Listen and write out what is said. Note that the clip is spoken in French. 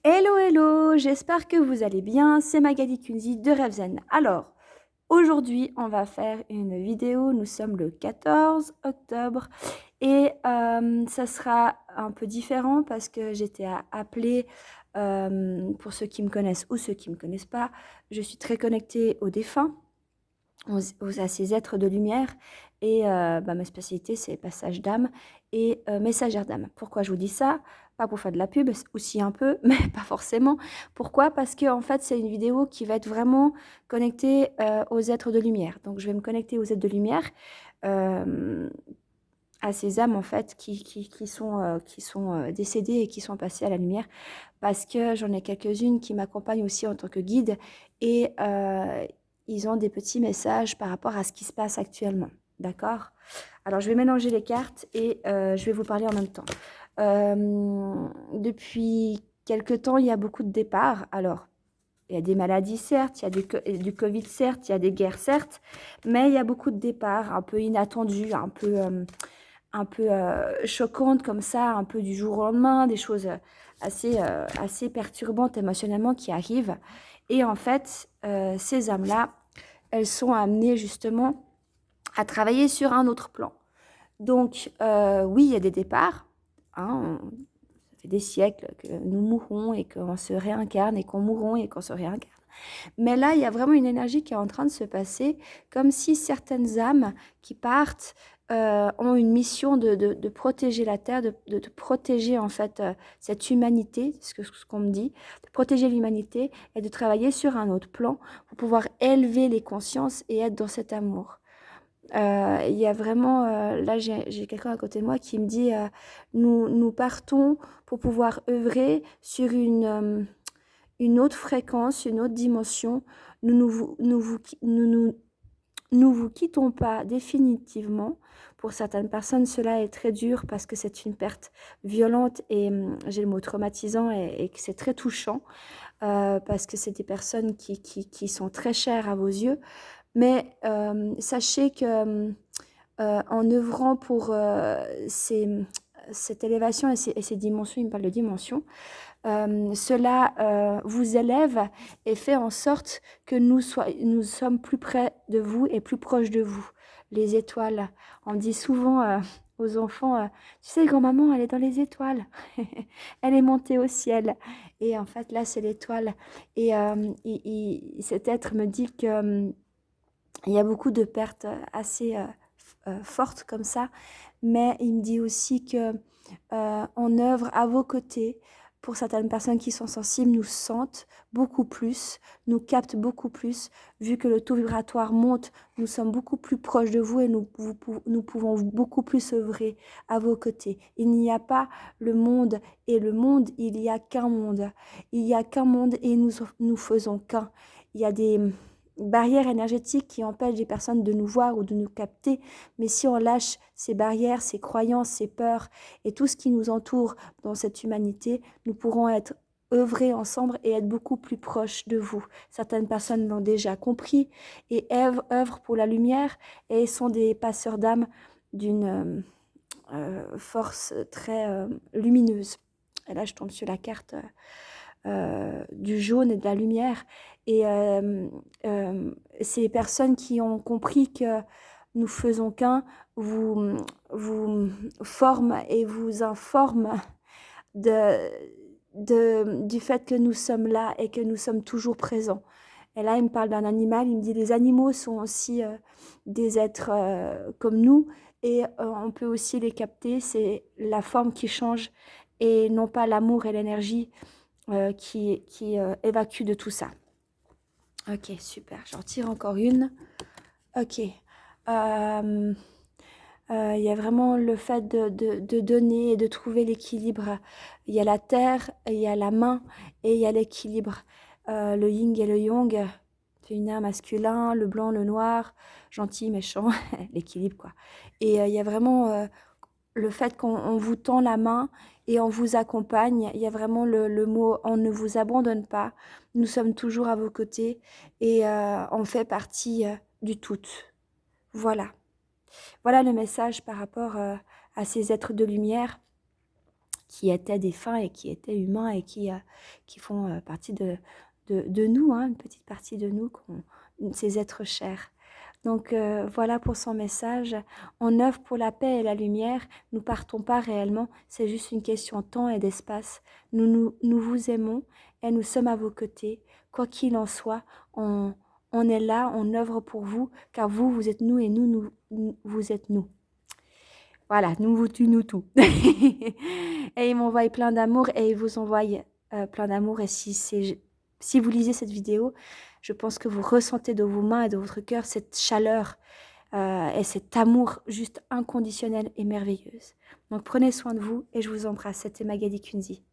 Hello, hello, j'espère que vous allez bien, c'est Magali Kunzi de Revzen. Alors, aujourd'hui, on va faire une vidéo, nous sommes le 14 octobre et ça sera un peu différent parce que j'étais appelée, pour ceux qui me connaissent ou ceux qui ne me connaissent pas, je suis très connectée aux défunts, à ces êtres de lumière et ma spécialité c'est passage d'âme et messagère d'âme. Pourquoi je vous dis ça? Pas pour faire de la pub, aussi un peu, mais pas forcément. Pourquoi? Parce que en fait c'est une vidéo qui va être vraiment connectée aux êtres de lumière. Donc je vais me connecter aux êtres de lumière, euh, à ces âmes en fait qui sont décédées et qui sont passées à la lumière, parce que j'en ai quelques-unes qui m'accompagnent aussi en tant que guide et ils ont des petits messages par rapport à ce qui se passe actuellement. D'accord? Alors, je vais mélanger les cartes et je vais vous parler en même temps. Depuis quelque temps, il y a beaucoup de départs. Alors, il y a des maladies, certes, il y a du Covid, certes, il y a des guerres, certes, mais il y a beaucoup de départs un peu inattendus, un peu choquantes comme ça, un peu du jour au lendemain, des choses assez perturbantes émotionnellement qui arrivent. Et en fait, ces âmes-là, elles sont amenées justement à travailler sur un autre plan. Donc, oui, il y a des départs. Hein, ça fait des siècles que nous mourons et qu'on se réincarne et qu'on mourrons et qu'on se réincarne. Mais là, il y a vraiment une énergie qui est en train de se passer, comme si certaines âmes qui partent ont une mission de protéger la Terre, de protéger en fait cette humanité, c'est ce qu'on me dit, de protéger l'humanité et de travailler sur un autre plan pour pouvoir élever les consciences et être dans cet amour. Il y a vraiment, là j'ai quelqu'un à côté de moi qui me dit, nous partons pour pouvoir œuvrer sur une autre fréquence, une autre dimension. Nous vous quittons pas définitivement. Pour certaines personnes, cela est très dur parce que c'est une perte violente et j'ai le mot traumatisant et que c'est très touchant parce que c'est des personnes qui sont très chères à vos yeux. Mais sachez que en œuvrant pour cette élévation et ces dimensions, il me parle de dimensions, cela vous élève et fait en sorte que nous sommes plus près de vous et plus proches de vous. Les étoiles, on dit souvent aux enfants, tu sais, grand-maman, elle est dans les étoiles, elle est montée au ciel. Et en fait, là, c'est l'étoile. Et cet être me dit que il y a beaucoup de pertes assez fortes comme ça, mais il me dit aussi que on œuvre à vos côtés. Pour certaines personnes qui sont sensibles, nous sentent beaucoup plus, nous captent beaucoup plus. Vu que le taux vibratoire monte, nous sommes beaucoup plus proches de vous et nous pouvons beaucoup plus œuvrer à vos côtés. Il n'y a pas le monde et le monde, il n'y a qu'un monde. Il n'y a qu'un monde et nous faisons qu'un. Il y a des barrières énergétiques qui empêchent des personnes de nous voir ou de nous capter, mais si on lâche ces barrières, ces croyances, ces peurs et tout ce qui nous entoure dans cette humanité, nous pourrons œuvrer ensemble et être beaucoup plus proches de vous. Certaines personnes l'ont déjà compris et œuvrent pour la lumière et sont des passeurs d'âme d'une force très lumineuse. Et là, je tombe sur la carte du jaune et de la lumière. Et ces personnes qui ont compris que nous faisons qu'un, vous forment et vous informent du fait que nous sommes là et que nous sommes toujours présents. Et là, il me parle d'un animal, il me dit les animaux sont aussi des êtres comme nous et on peut aussi les capter, c'est la forme qui change et non pas l'amour et l'énergie qui évacue de tout ça. Ok, super. J'en tire encore une. Ok. Il y a vraiment le fait de donner et de trouver l'équilibre. Il y a la terre, il y a la main et il y a l'équilibre. Le yin et le yang, féminin, masculin, le blanc, le noir, gentil, méchant, l'équilibre quoi. Et il y a vraiment le fait qu'on vous tend la main et on vous accompagne. Il y a vraiment le mot on ne vous abandonne pas. Nous sommes toujours à vos côtés et on fait partie du tout. Voilà. Voilà le message par rapport à ces êtres de lumière qui étaient défunts et qui étaient humains et qui font partie de nous, hein, une petite partie de nous, ces êtres chers. Donc voilà pour son message. On œuvre pour la paix et la lumière. Nous partons pas réellement. C'est juste une question de temps et d'espace. Nous vous aimons et nous sommes à vos côtés. Quoi qu'il en soit, on est là, on œuvre pour vous, car vous, vous êtes nous et nous, vous êtes nous. Voilà, nous tout. Et il m'envoie plein d'amour et il vous envoie plein d'amour. Et si vous lisez cette vidéo, je pense que vous ressentez de vos mains et de votre cœur cette chaleur et cet amour juste inconditionnel et merveilleuse. Donc prenez soin de vous et je vous embrasse. C'était Magali Kunzi.